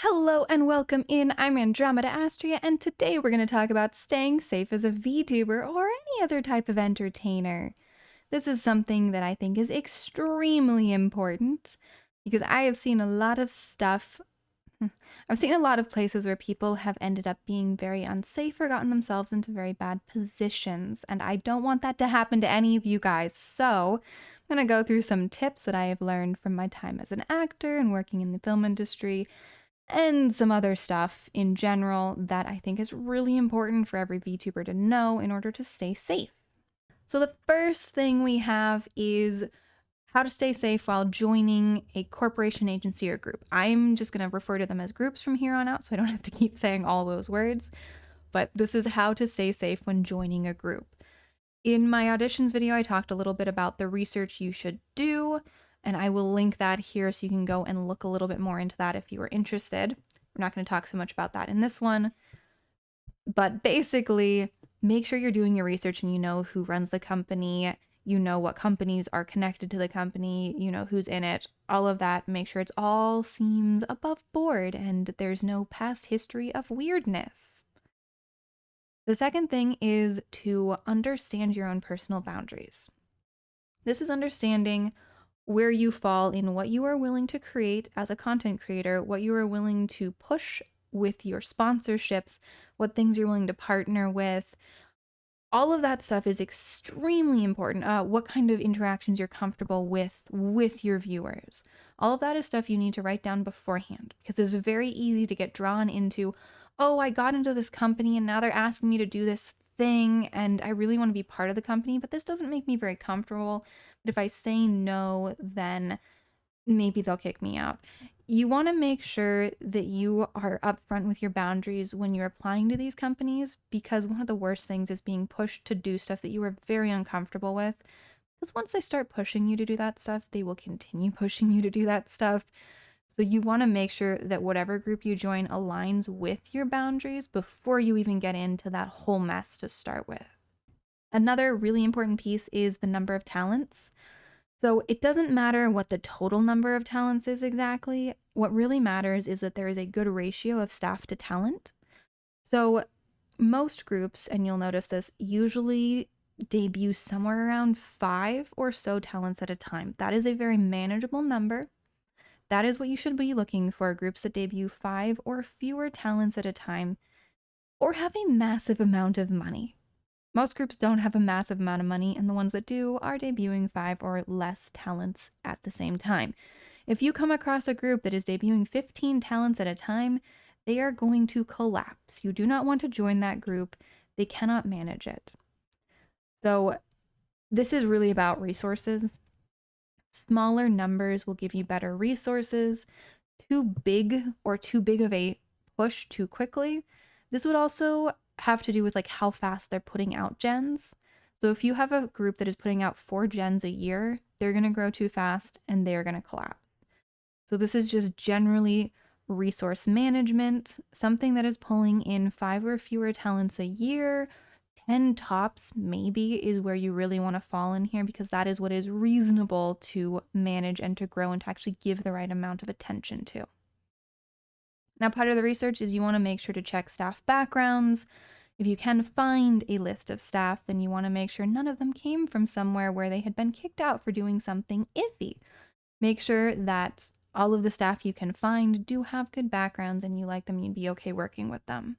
Hello and welcome in. I'm Andromeda Astria, and today we're going to talk about staying safe as a VTuber or any other type of entertainer. This is something that I think is extremely important because I have seen a lot of stuff. I've seen a lot of places where people have ended up being very unsafe or gotten themselves into very bad positions, and I don't want that to happen to any of you guys. So, I'm going to go through some tips that I have learned from my time as an actor and working in the film industry and some other stuff in general that I think is really important for every VTuber to know in order to stay safe. So, the first thing we have is how to stay safe while joining a corporation, agency, or group. I'm just going to refer to them as groups from here on out so I don't have to keep saying all those words, but this is how to stay safe when joining a group. In my auditions video, I talked a little bit about the research you should do, and I will link that here so you can go and look a little bit more into that if you are interested. We're not going to talk so much about that in this one, but basically, make sure you're doing your research and you know who runs the company, you know what companies are connected to the company, you know who's in it, all of that. Make sure it's all seems above board and there's no past history of weirdness. The second thing is to understand your own personal boundaries. This is understanding where you fall in what you are willing to create as a content creator, what you are willing to push with your sponsorships, what things you're willing to partner with. All of that stuff is extremely important. What kind of interactions you're comfortable with your viewers. All of that is stuff you need to write down beforehand because it's very easy to get drawn into, oh, I got into this company and now they're asking me to do this thing and I really want to be part of the company, but this doesn't make me very comfortable. But if I say no, then maybe they'll kick me out. You want to make sure that you are upfront with your boundaries when you're applying to these companies, because one of the worst things is being pushed to do stuff that you are very uncomfortable with. Because once they start pushing you to do that stuff, they will continue pushing you to do that stuff. So you want to make sure that whatever group you join aligns with your boundaries before you even get into that whole mess to start with. Another really important piece is the number of talents. So it doesn't matter what the total number of talents is exactly. What really matters is that there is a good ratio of staff to talent. So most groups, and you'll notice this, usually debut somewhere around 5 or so talents at a time. That is a very manageable number. That is what you should be looking for, groups that debut 5 or fewer talents at a time, or have a massive amount of money. Most groups don't have a massive amount of money, and the ones that do are debuting 5 or less talents at the same time. If you come across a group that is debuting 15 talents at a time, they are going to collapse. You do not want to join that group. They cannot manage it. So this is really about resources. Smaller numbers will give you better resources. Too big of a push too quickly. This would also have to do with like how fast they're putting out gens. So if you have a group that is putting out 4 gens a year, they're going to grow too fast and they're going to collapse. So this is just generally resource management, something that is pulling in 5 or fewer talents a year. 10 tops maybe is where you really want to fall in here, because that is what is reasonable to manage and to grow and to actually give the right amount of attention to. Now, part of the research is you want to make sure to check staff backgrounds. If you can find a list of staff, then you want to make sure none of them came from somewhere where they had been kicked out for doing something iffy. Make sure that all of the staff you can find do have good backgrounds and you like them and you'd be okay working with them.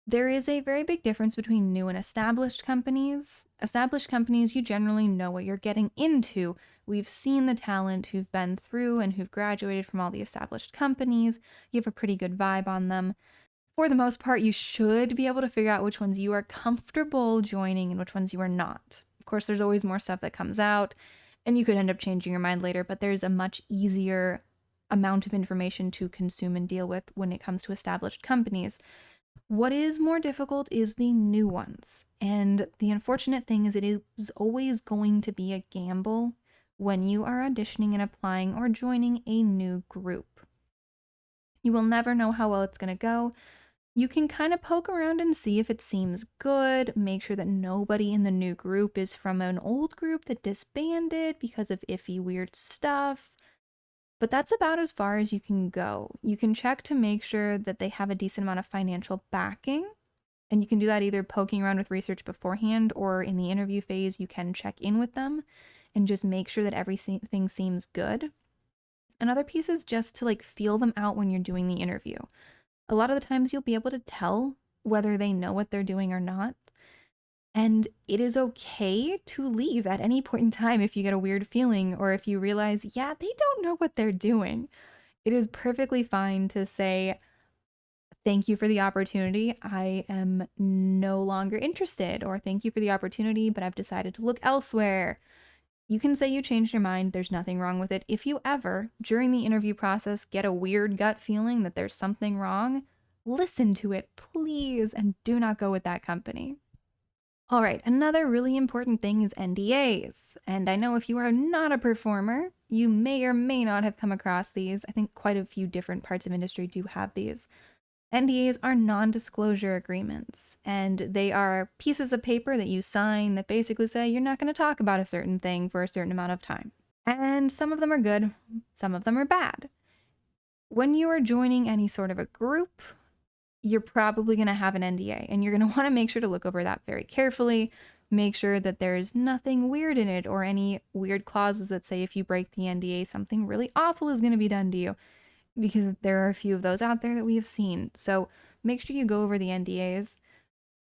There is a very big difference between new and established companies. Established companies, you generally know what you're getting into. We've seen the talent who've been through and who've graduated from all the established companies. You have a pretty good vibe on them. For the most part, you should be able to figure out which ones you are comfortable joining and which ones you are not. Of course, there's always more stuff that comes out, and you could end up changing your mind later, but there's a much easier amount of information to consume and deal with when it comes to established companies. What is more difficult is the new ones. And the unfortunate thing is it is always going to be a gamble when you are auditioning and applying or joining a new group. You will never know how well it's going to go. You can kind of poke around and see if it seems good. Make sure that nobody in the new group is from an old group that disbanded because of iffy, weird stuff. But that's about as far as you can go. You can check to make sure that they have a decent amount of financial backing. And you can do that either poking around with research beforehand or in the interview phase, you can check in with them and just make sure that everything seems good. Another piece is just to like feel them out when you're doing the interview. A lot of the times you'll be able to tell whether they know what they're doing or not. And it is okay to leave at any point in time if you get a weird feeling or if you realize, yeah, they don't know what they're doing. It is perfectly fine to say, thank you for the opportunity. I am no longer interested, or thank you for the opportunity, but I've decided to look elsewhere. You can say you changed your mind. There's nothing wrong with it. If you ever, during the interview process, get a weird gut feeling that there's something wrong, listen to it, please, and do not go with that company. All right, another really important thing is NDAs. And I know if you are not a performer, you may or may not have come across these. I think quite a few different parts of industry do have these. NDAs are non-disclosure agreements, and they are pieces of paper that you sign that basically say you're not going to talk about a certain thing for a certain amount of time. And some of them are good, some of them are bad. When you are joining any sort of a group, you're probably going to have an NDA, and you're going to want to make sure to look over that very carefully. Make sure that there's nothing weird in it or any weird clauses that say if you break the NDA, something really awful is going to be done to you, because there are a few of those out there that we have seen. So make sure you go over the NDAs.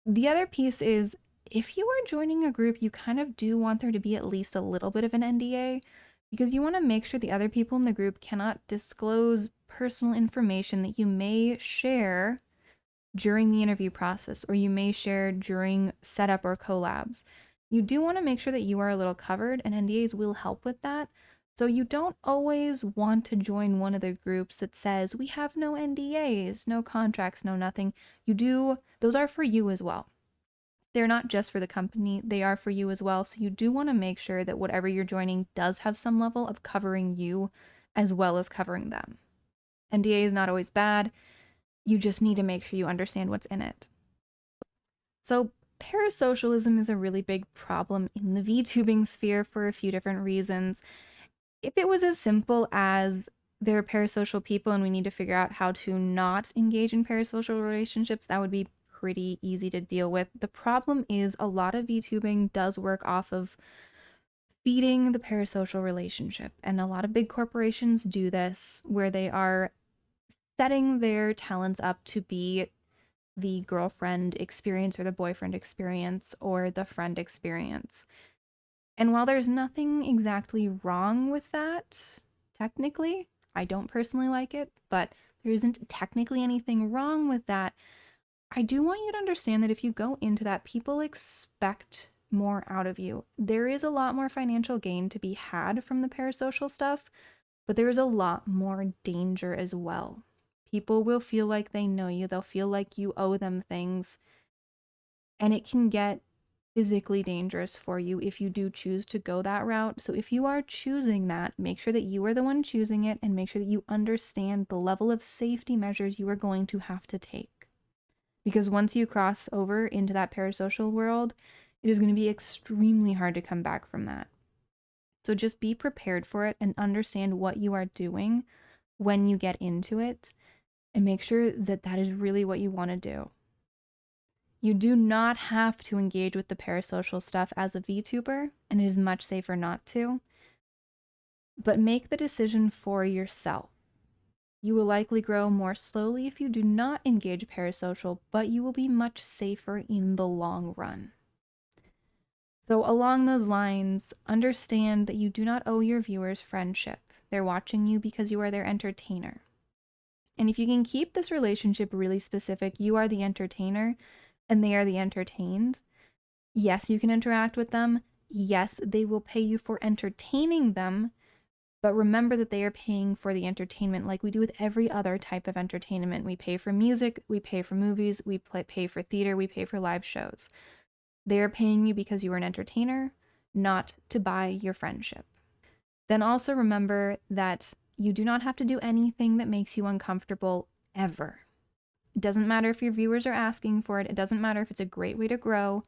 The other piece is if you are joining a group, you kind of do want there to be at least a little bit of an NDA, because you want to make sure the other people in the group cannot disclose personal information that you may share during the interview process, or you may share during setup or collabs. You do want to make sure that you are a little covered, and NDAs will help with that. So you don't always want to join one of the groups that says, we have no NDAs, no contracts, no nothing. You do, those are for you as well. They're not just for the company, they are for you as well. So you do want to make sure that whatever you're joining does have some level of covering you as well as covering them. NDA is not always bad. You just need to make sure you understand what's in it. So parasocialism is a really big problem in the VTubing sphere for a few different reasons. If it was as simple as they're parasocial people and we need to figure out how to not engage in parasocial relationships, that would be pretty easy to deal with. The problem is a lot of VTubing does work off of feeding the parasocial relationship, and a lot of big corporations do this where they are setting their talents up to be the girlfriend experience or the boyfriend experience or the friend experience. And while there's nothing exactly wrong with that, technically, I don't personally like it, but there isn't technically anything wrong with that. I do want you to understand that if you go into that, people expect more out of you. There is a lot more financial gain to be had from the parasocial stuff, but there is a lot more danger as well. People will feel like they know you, they'll feel like you owe them things, and it can get physically dangerous for you if you do choose to go that route. So if you are choosing that, make sure that you are the one choosing it and make sure that you understand the level of safety measures you are going to have to take. Because once you cross over into that parasocial world, it is going to be extremely hard to come back from that. So just be prepared for it and understand what you are doing when you get into it, and make sure that that is really what you want to do. You do not have to engage with the parasocial stuff as a VTuber, and it is much safer not to. But make the decision for yourself. You will likely grow more slowly if you do not engage parasocial, but you will be much safer in the long run. So along those lines, understand that you do not owe your viewers friendship. They're watching you because you are their entertainer. And if you can keep this relationship really specific, you are the entertainer and they are the entertained. Yes, you can interact with them. Yes, they will pay you for entertaining them. But remember that they are paying for the entertainment like we do with every other type of entertainment. We pay for music, we pay for movies, we pay for theater, we pay for live shows. They are paying you because you are an entertainer, not to buy your friendship. Then also remember that you do not have to do anything that makes you uncomfortable ever. It doesn't matter if your viewers are asking for it. It doesn't matter if it's a great way to grow.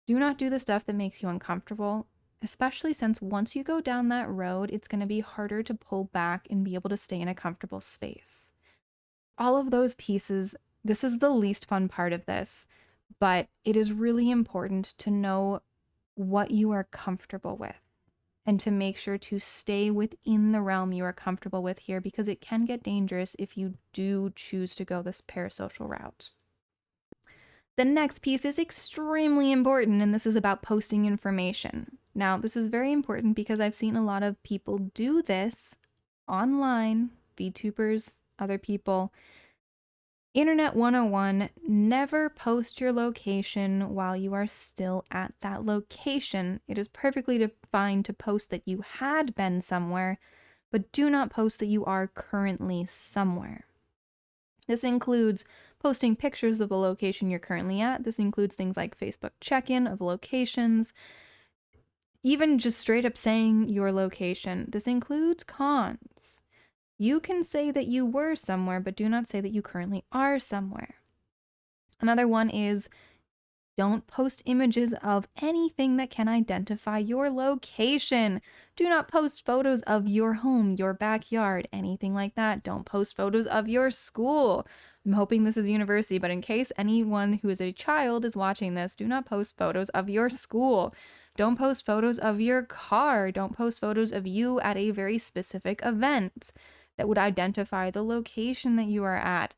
Do not do the stuff that makes you uncomfortable, especially since once you go down that road, it's going to be harder to pull back and be able to stay in a comfortable space. All of those pieces, this is the least fun part of this, but it is really important to know what you are comfortable with and to make sure to stay within the realm you are comfortable with here, because it can get dangerous if you do choose to go this parasocial route. The next piece is extremely important, and this is about posting information. Now, this is very important because I've seen a lot of people do this online, VTubers, other people. Internet 101, never post your location while you are still at that location. It is perfectly fine to post that you had been somewhere, but do not post that you are currently somewhere. This includes posting pictures of the location you're currently at. This includes things like Facebook check-in of locations, even just straight up saying your location. This includes cons. You can say that you were somewhere, but do not say that you currently are somewhere. Another one is don't post images of anything that can identify your location. Do not post photos of your home, your backyard, anything like that. Don't post photos of your school. I'm hoping this is university, but in case anyone who is a child is watching this, do not post photos of your school. Don't post photos of your car. Don't post photos of you at a very specific event that would identify the location that you are at.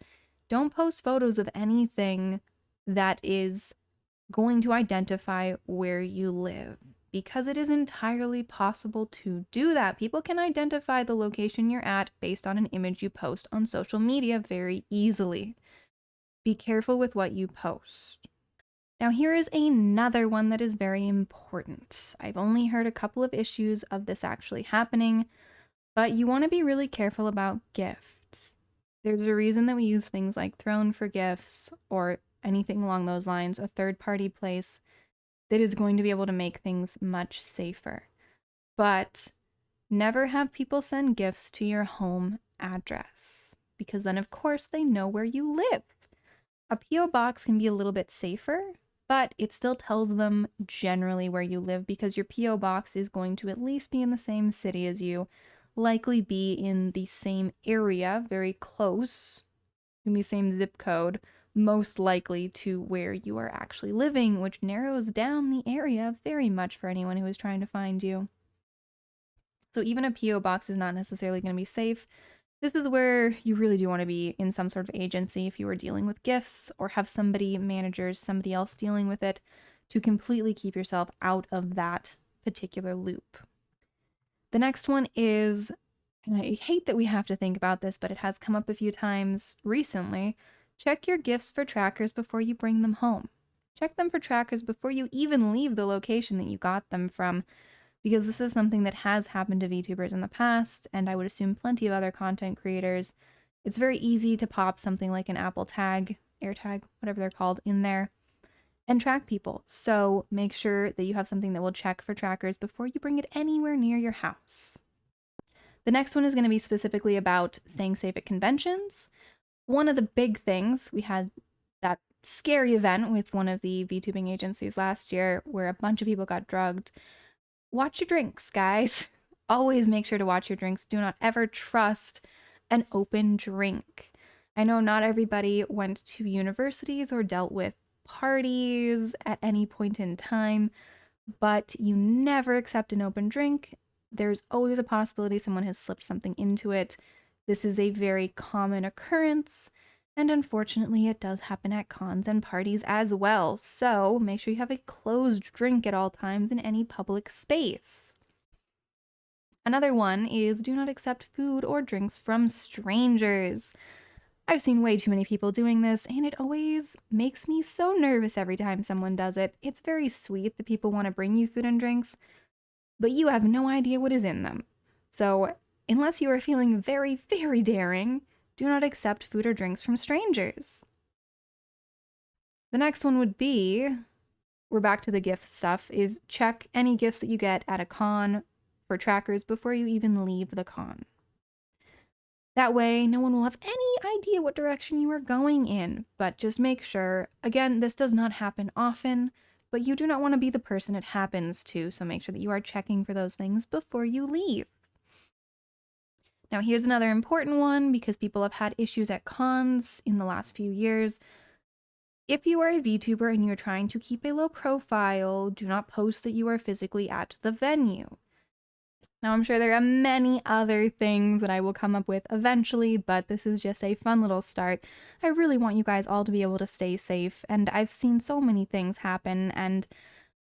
Don't post photos of anything that is going to identify where you live, because it is entirely possible to do that. People can identify the location you're at based on an image you post on social media very easily. Be careful with what you post. Now, here is another one that is very important. I've only heard a couple of issues of this actually happening, but you want to be really careful about gifts. There's a reason that we use things like Throne for gifts or anything along those lines, a third-party place that is going to be able to make things much safer. But never have people send gifts to your home address, because then of course they know where you live. A P.O. box can be a little bit safer, but it still tells them generally where you live, because your P.O. box is going to at least be in the same city as you, likely be in the same area, very close, in the same zip code, most likely to where you are actually living, which narrows down the area very much for anyone who is trying to find you. So even a P.O. box is not necessarily going to be safe. This is where you really do want to be in some sort of agency if you are dealing with gifts, or have somebody, managers, somebody else dealing with it, to completely keep yourself out of that particular loop. The next one is, and I hate that we have to think about this, but it has come up a few times recently, check your gifts for trackers before you bring them home. Check them for trackers before you even leave the location that you got them from, because this is something that has happened to VTubers in the past, and I would assume plenty of other content creators. It's very easy to pop something like an Apple tag, AirTag, whatever they're called, in there and track people. So make sure that you have something that will check for trackers before you bring it anywhere near your house. The next one is going to be specifically about staying safe at conventions. One of the big things, we had that scary event with one of the VTubing agencies last year where a bunch of people got drugged. Watch your drinks, guys. Always make sure to watch your drinks. Do not ever trust an open drink. I know not everybody went to universities or dealt with parties at any point in time, but you never accept an open drink. There's always a possibility someone has slipped something into it. This is a very common occurrence, and unfortunately it does happen at cons and parties as well. So make sure you have a closed drink at all times in any public space. Another one is do not accept food or drinks from strangers. I've seen way too many people doing this, and it always makes me so nervous every time someone does it. It's very sweet that people want to bring you food and drinks, but you have no idea what is in them. So unless you are feeling very, very daring, do not accept food or drinks from strangers. The next one would be, we're back to the gift stuff, is check any gifts that you get at a con for trackers before you even leave the con. That way, no one will have any idea what direction you are going in, but just make sure. Again, this does not happen often. but you do not want to be the person it happens to, so make sure that you are checking for those things before you leave. Now, here's another important one because people have had issues at cons in the last few years. If you are a VTuber and you're trying to keep a low profile, do not post that you are physically at the venue. Now, I'm sure there are many other things that I will come up with eventually, but this is just a fun little start. I really want you guys all to be able to stay safe, and I've seen so many things happen, and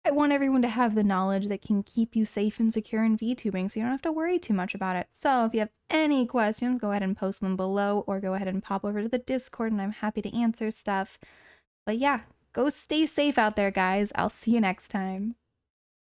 I want everyone to have the knowledge that can keep you safe and secure in VTubing so you don't have to worry too much about it. So if you have any questions, go ahead and post them below or go ahead and pop over to the Discord and I'm happy to answer stuff. But yeah, go stay safe out there, guys. I'll see you next time.